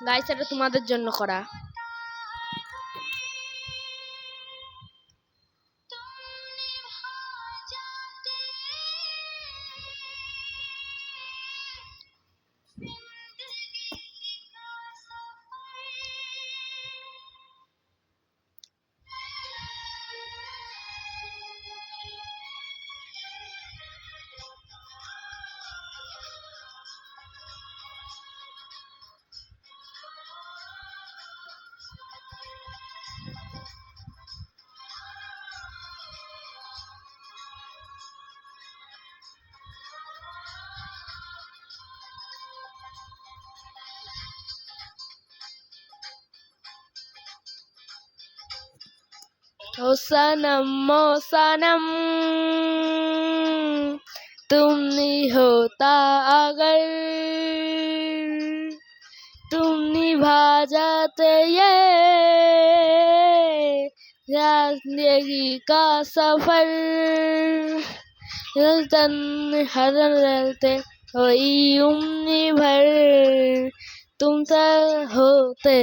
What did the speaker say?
Guys, এটা তোমাদের জন্য করা। ओ सनम तुम नहीं होता अगर, तुम निभा जाते ये जिंदगी का सफर, हर रहते वही उम्र भर तुम तक होते